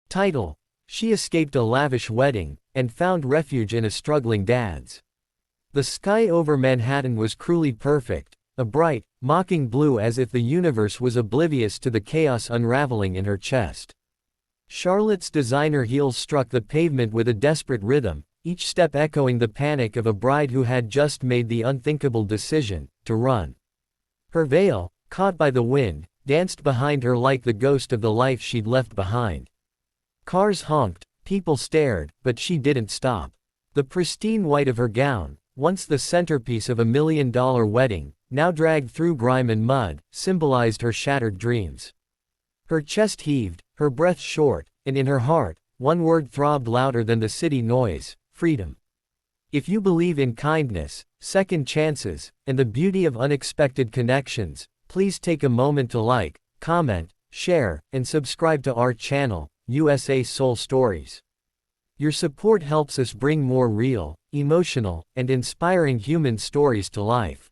Title: She escaped a lavish wedding, and found refuge in a struggling dad's. The sky over Manhattan was cruelly perfect, a bright, mocking blue as if the universe was oblivious to the chaos unraveling in her chest. Charlotte's designer heels struck the pavement with a desperate rhythm, each step echoing the panic of a bride who had just made the unthinkable decision to run. Her veil, caught by the wind, danced behind her like the ghost of the life she'd left behind. Cars honked, people stared, but she didn't stop. The pristine white of her gown, once the centerpiece of a $1 million wedding, now dragged through grime and mud, symbolized her shattered dreams. Her chest heaved, her breath short, and in her heart, one word throbbed louder than the city noise: freedom. If you believe in kindness, second chances, and the beauty of unexpected connections, please take a moment to like, comment, share, and subscribe to our channel, USA Soul Stories. Your support helps us bring more real, emotional, and inspiring human stories to life.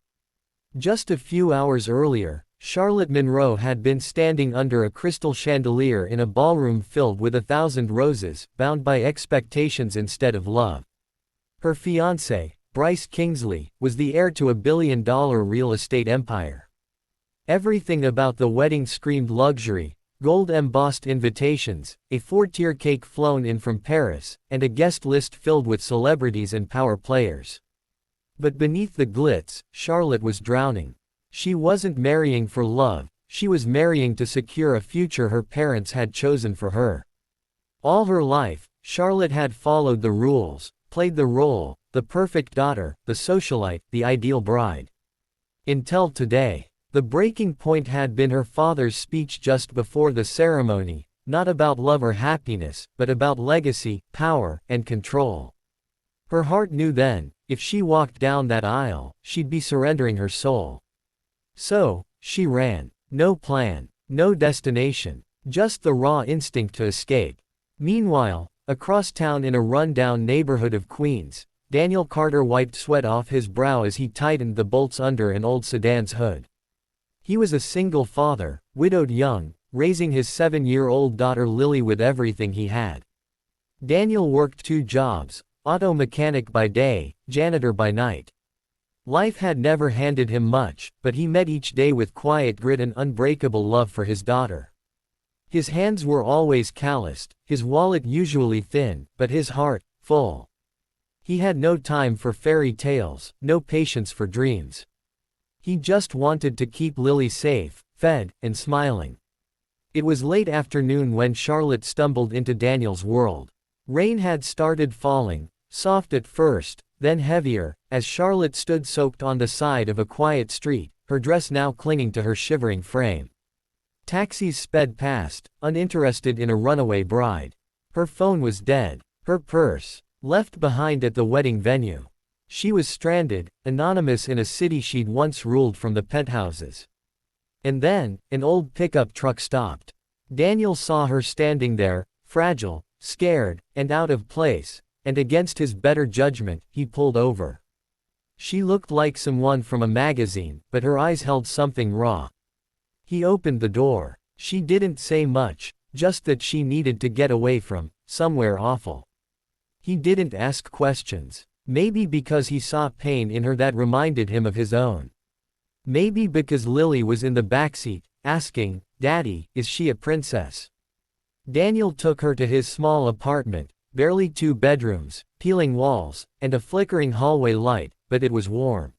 Just a few hours earlier, Charlotte Monroe had been standing under a crystal chandelier in a ballroom filled with 1,000 roses, bound by expectations instead of love. Her fiancé, Bryce Kingsley, was the heir to a billion-dollar real estate empire. Everything about the wedding screamed luxury: gold-embossed invitations, a 4-tier cake flown in from Paris, and a guest list filled with celebrities and power players. But beneath the glitz, Charlotte was drowning. She wasn't marrying for love, she was marrying to secure a future her parents had chosen for her. All her life, Charlotte had followed the rules, played the role, the perfect daughter, the socialite, the ideal bride. Until today. The breaking point had been her father's speech just before the ceremony, not about love or happiness, but about legacy, power, and control. Her heart knew then, if she walked down that aisle, she'd be surrendering her soul. So, she ran. No plan, no destination, just the raw instinct to escape. Meanwhile, across town in a run-down neighborhood of Queens, Daniel Carter wiped sweat off his brow as he tightened the bolts under an old sedan's hood. He was a single father, widowed young, raising his 7-year-old daughter Lily with everything he had. Daniel worked 2 jobs, auto mechanic by day, janitor by night. Life had never handed him much, but he met each day with quiet grit and unbreakable love for his daughter. His hands were always calloused, his wallet usually thin, but his heart, full. He had no time for fairy tales, no patience for dreams. He just wanted to keep Lily safe, fed, and smiling. It was late afternoon when Charlotte stumbled into Daniel's world. Rain had started falling, soft at first, then heavier, as Charlotte stood soaked on the side of a quiet street, her dress now clinging to her shivering frame. Taxis sped past, uninterested in a runaway bride. Her phone was dead, her purse left behind at the wedding venue. She was stranded, anonymous in a city she'd once ruled from the penthouses. And then, an old pickup truck stopped. Daniel saw her standing there, fragile, scared, and out of place, and against his better judgment, he pulled over. She looked like someone from a magazine, but her eyes held something raw. He opened the door. She didn't say much, just that she needed to get away from somewhere awful. He didn't ask questions. Maybe because he saw pain in her that reminded him of his own. Maybe because Lily was in the backseat, asking, "Daddy, is she a princess?" Daniel took her to his small apartment, barely 2 bedrooms, peeling walls, and a flickering hallway light, but it was warm.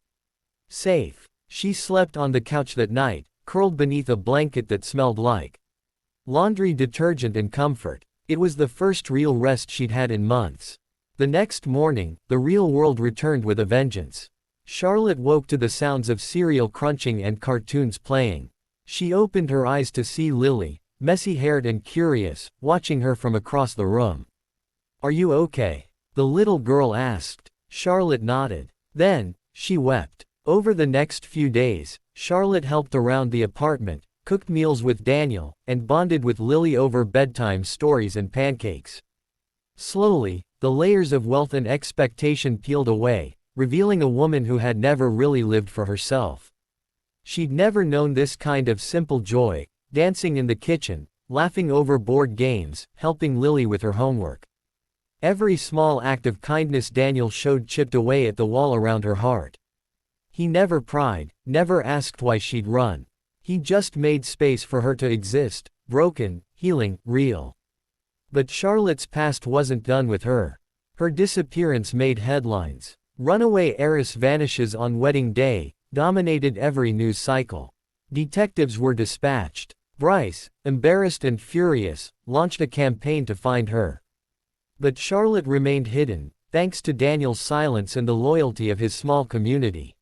Safe. She slept on the couch that night, curled beneath a blanket that smelled like laundry detergent and comfort. It was the first real rest she'd had in months. The next morning, the real world returned with a vengeance. Charlotte woke to the sounds of cereal crunching and cartoons playing. She opened her eyes to see Lily, messy-haired and curious, watching her from across the room. "Are you okay?" the little girl asked. Charlotte nodded. Then, she wept. Over the next few days, Charlotte helped around the apartment, cooked meals with Daniel, and bonded with Lily over bedtime stories and pancakes. Slowly, the layers of wealth and expectation peeled away, revealing a woman who had never really lived for herself. She'd never known this kind of simple joy, dancing in the kitchen, laughing over board games, helping Lily with her homework. Every small act of kindness Daniel showed chipped away at the wall around her heart. He never pried, never asked why she'd run. He just made space for her to exist, broken, healing, real. But Charlotte's past wasn't done with her. Her disappearance made headlines. Runaway heiress vanishes on wedding day, dominated every news cycle. Detectives were dispatched. Bryce, embarrassed and furious, launched a campaign to find her. But Charlotte remained hidden, thanks to Daniel's silence and the loyalty of his small community.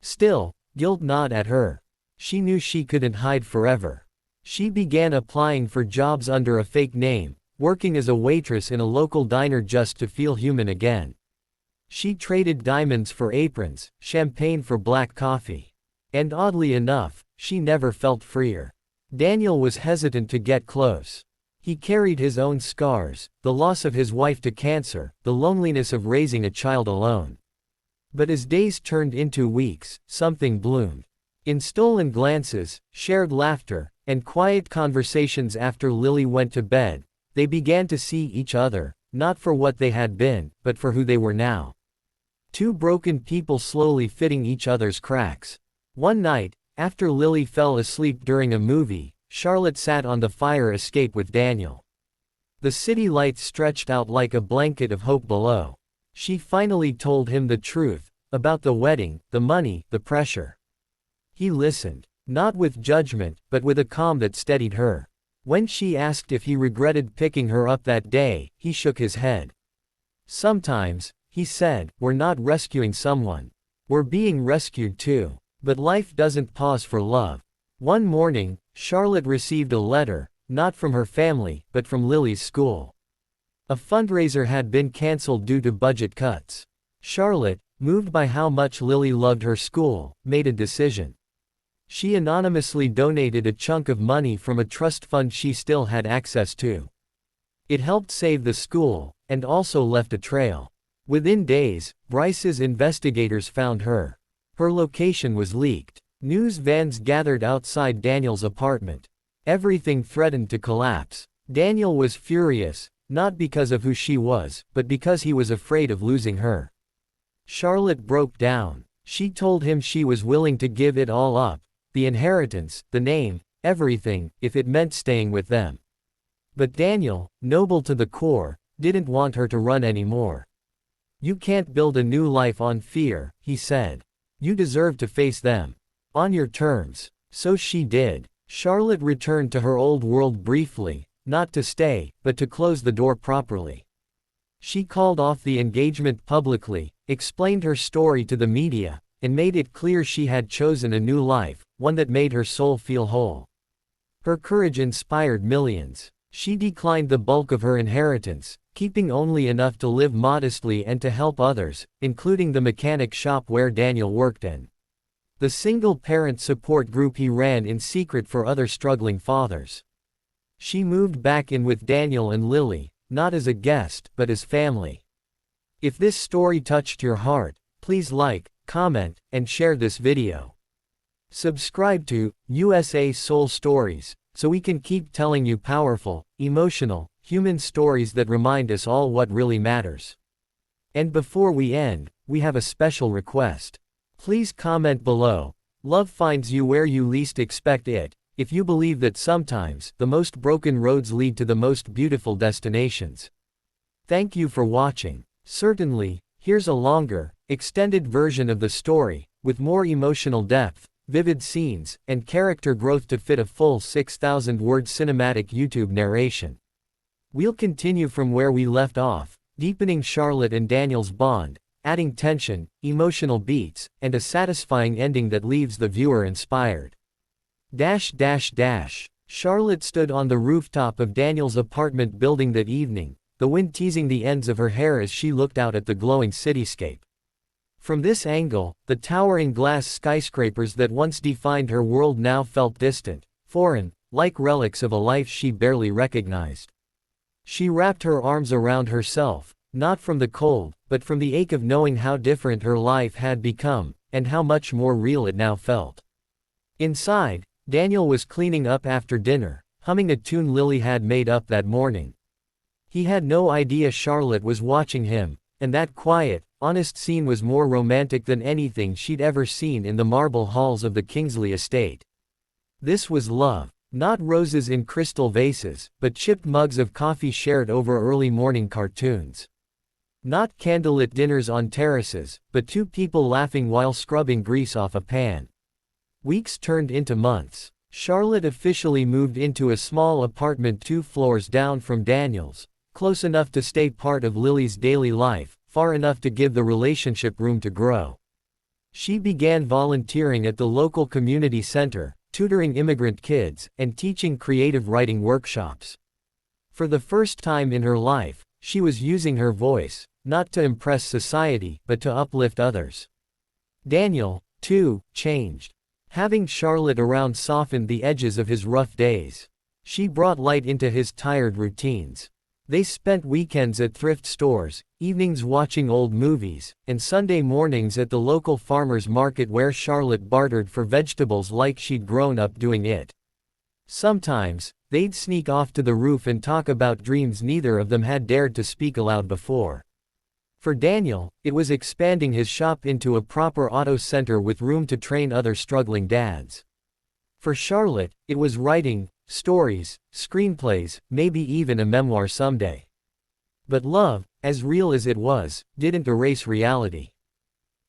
Still, guilt gnawed at her. She knew she couldn't hide forever. She began applying for jobs under a fake name, working as a waitress in a local diner just to feel human again. She traded diamonds for aprons, champagne for black coffee. And oddly enough, she never felt freer. Daniel was hesitant to get close. He carried his own scars, the loss of his wife to cancer, the loneliness of raising a child alone. But as days turned into weeks, something bloomed. In stolen glances, shared laughter, and quiet conversations after Lily went to bed, they began to see each other, not for what they had been, but for who they were now. Two broken people slowly fitting each other's cracks. One night, after Lily fell asleep during a movie, Charlotte sat on the fire escape with Daniel. The city lights stretched out like a blanket of hope below. She finally told him the truth, about the wedding, the money, the pressure. He listened, not with judgment, but with a calm that steadied her. When she asked if he regretted picking her up that day, he shook his head. Sometimes, he said, we're not rescuing someone. We're being rescued too. But life doesn't pause for love. One morning, Charlotte received a letter, not from her family, but from Lily's school. A fundraiser had been cancelled due to budget cuts. Charlotte, moved by how much Lily loved her school, made a decision. She anonymously donated a chunk of money from a trust fund she still had access to. It helped save the school, and also left a trail. Within days, Bryce's investigators found her. Her location was leaked. News vans gathered outside Daniel's apartment. Everything threatened to collapse. Daniel was furious, not because of who she was, but because he was afraid of losing her. Charlotte broke down. She told him she was willing to give it all up, the inheritance, the name, everything, if it meant staying with them. But Daniel, noble to the core, didn't want her to run anymore. You can't build a new life on fear, he said. You deserve to face them. On your terms. So she did. Charlotte returned to her old world briefly, not to stay, but to close the door properly. She called off the engagement publicly, explained her story to the media, and made it clear she had chosen a new life, one that made her soul feel whole. Her courage inspired millions. She declined the bulk of her inheritance, keeping only enough to live modestly and to help others, including the mechanic shop where Daniel worked in. The single-parent support group he ran in secret for other struggling fathers. She moved back in with Daniel and Lily, not as a guest, but as family. If this story touched your heart, please like, comment, and share this video. Subscribe to USA Soul Stories, so we can keep telling you powerful, emotional, human stories that remind us all what really matters. And before we end, we have a special request. Please comment below. Love finds you where you least expect it, if you believe that sometimes the most broken roads lead to the most beautiful destinations. Thank you for watching. Certainly, here's a longer, extended version of the story, with more emotional depth, vivid scenes, and character growth to fit a full 6,000-word cinematic YouTube narration. We'll continue from where we left off, deepening Charlotte and Daniel's bond, adding tension, emotional beats, and a satisfying ending that leaves the viewer inspired. Charlotte stood on the rooftop of Daniel's apartment building that evening, the wind teasing the ends of her hair as she looked out at the glowing cityscape. From this angle, the towering glass skyscrapers that once defined her world now felt distant, foreign, like relics of a life she barely recognized. She wrapped her arms around herself, not from the cold, but from the ache of knowing how different her life had become, and how much more real it now felt. Inside, Daniel was cleaning up after dinner, humming a tune Lily had made up that morning. He had no idea Charlotte was watching him, and that quiet, honest scene was more romantic than anything she'd ever seen in the marble halls of the Kingsley estate. This was love. Not roses in crystal vases, but chipped mugs of coffee shared over early morning cartoons. Not candlelit dinners on terraces, but two people laughing while scrubbing grease off a pan. Weeks turned into months. Charlotte officially moved into a small apartment 2 floors down from Daniel's, close enough to stay part of Lily's daily life, far enough to give the relationship room to grow. She began volunteering at the local community center, tutoring immigrant kids, and teaching creative writing workshops. For the first time in her life, she was using her voice, not to impress society, but to uplift others. Daniel, too, changed. Having Charlotte around softened the edges of his rough days. She brought light into his tired routines. They spent weekends at thrift stores, evenings watching old movies, and Sunday mornings at the local farmers market where Charlotte bartered for vegetables like she'd grown up doing it. Sometimes, they'd sneak off to the roof and talk about dreams neither of them had dared to speak aloud before. For Daniel, it was expanding his shop into a proper auto center with room to train other struggling dads. For Charlotte, it was writing stories, screenplays, maybe even a memoir someday. But love, as real as it was, didn't erase reality.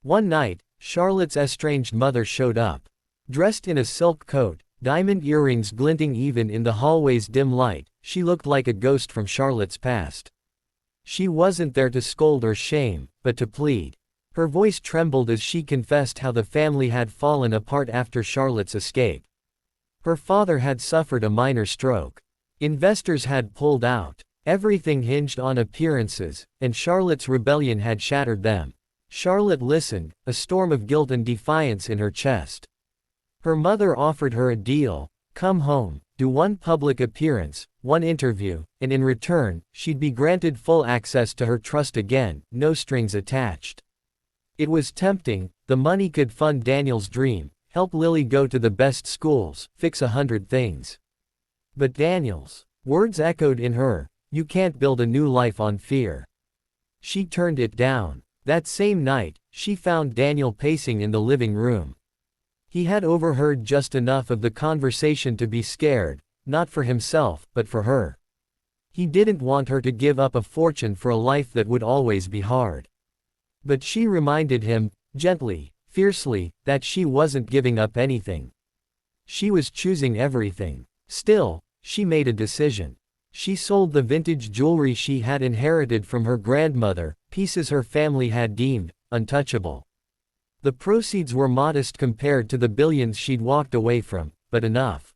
One night, Charlotte's estranged mother showed up. Dressed in a silk coat, diamond earrings glinting even in the hallway's dim light, she looked like a ghost from Charlotte's past. She wasn't there to scold or shame, but to plead. Her voice trembled as she confessed how the family had fallen apart after Charlotte's escape. Her father had suffered a minor stroke. Investors had pulled out. Everything hinged on appearances, and Charlotte's rebellion had shattered them. Charlotte listened, a storm of guilt and defiance in her chest. Her mother offered her a deal: come home, do one public appearance, one interview, and in return, she'd be granted full access to her trust again, no strings attached. It was tempting. The money could fund Daniel's dream, help Lily go to the best schools, fix 100 things. But Daniel's words echoed in her: you can't build a new life on fear. She turned it down. That same night, she found Daniel pacing in the living room. He had overheard just enough of the conversation to be scared, not for himself, but for her. He didn't want her to give up a fortune for a life that would always be hard. But she reminded him, gently, fiercely, that she wasn't giving up anything. She was choosing everything. Still, she made a decision. She sold the vintage jewelry she had inherited from her grandmother, pieces her family had deemed untouchable. The proceeds were modest compared to the billions she'd walked away from, but enough.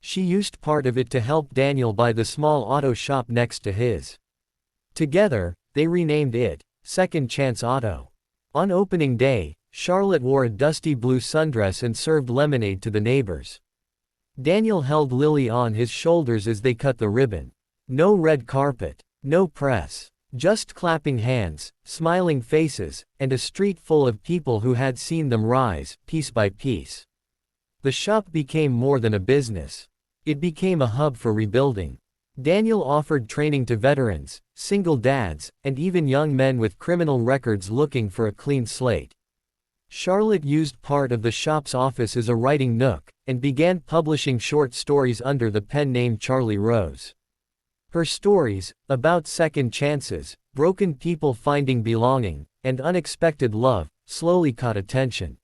She used part of it to help Daniel buy the small auto shop next to his. Together, they renamed it Second Chance Auto. On opening day, Charlotte wore a dusty blue sundress and served lemonade to the neighbors. Daniel held Lily on his shoulders as they cut the ribbon. No red carpet, no press. Just clapping hands, smiling faces, and a street full of people who had seen them rise, piece by piece. The shop became more than a business. It became a hub for rebuilding. Daniel offered training to veterans, single dads, and even young men with criminal records looking for a clean slate. Charlotte used part of the shop's office as a writing nook, and began publishing short stories under the pen name Charlie Rose. Her stories, about second chances, broken people finding belonging, and unexpected love, slowly caught attention.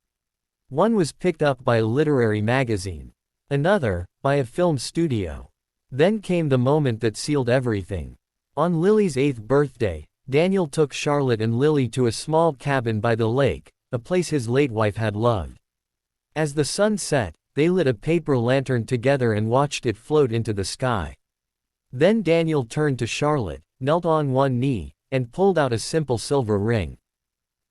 One was picked up by a literary magazine. Another, by a film studio. Then came the moment that sealed everything. On Lily's 8th birthday, Daniel took Charlotte and Lily to a small cabin by the lake, a place his late wife had loved. As the sun set, they lit a paper lantern together and watched it float into the sky. Then Daniel turned to Charlotte, knelt on one knee, and pulled out a simple silver ring.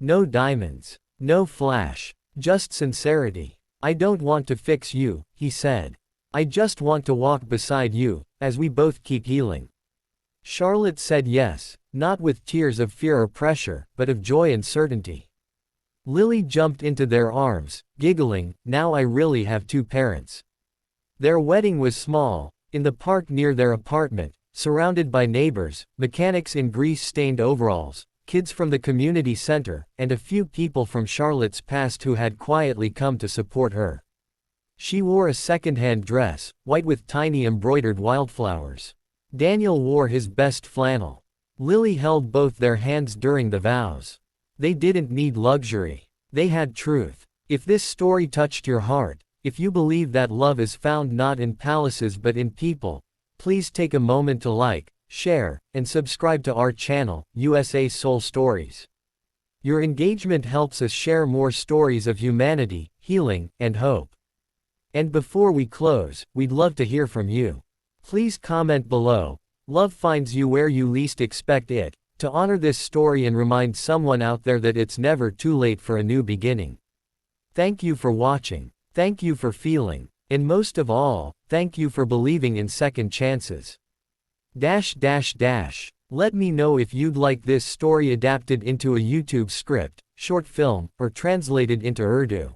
No diamonds, no flash, just sincerity. I don't want to fix you, he said. I just want to walk beside you, as we both keep healing. Charlotte said yes, not with tears of fear or pressure, but of joy and certainty. Lily jumped into their arms, giggling, now I really have two parents. Their wedding was small, In the park near their apartment, surrounded by neighbors, mechanics in grease-stained overalls, kids from the community center, and a few people from Charlotte's past who had quietly come to support her. She wore a second-hand dress, white with tiny embroidered wildflowers. Daniel wore his best flannel. Lily held both their hands during the vows. They didn't need luxury. They had truth. If this story touched your heart, if you believe that love is found not in palaces but in people, please take a moment to like, share, and subscribe to our channel, USA Soul Stories. Your engagement helps us share more stories of humanity, healing, and hope. And before we close, we'd love to hear from you. Please comment below. Love finds you where you least expect it, to honor this story and remind someone out there that it's never too late for a new beginning. Thank you for watching. Thank you for feeling. And most of all, thank you for believing in second chances. Let me know if you'd like this story adapted into a YouTube script, short film, or translated into Urdu.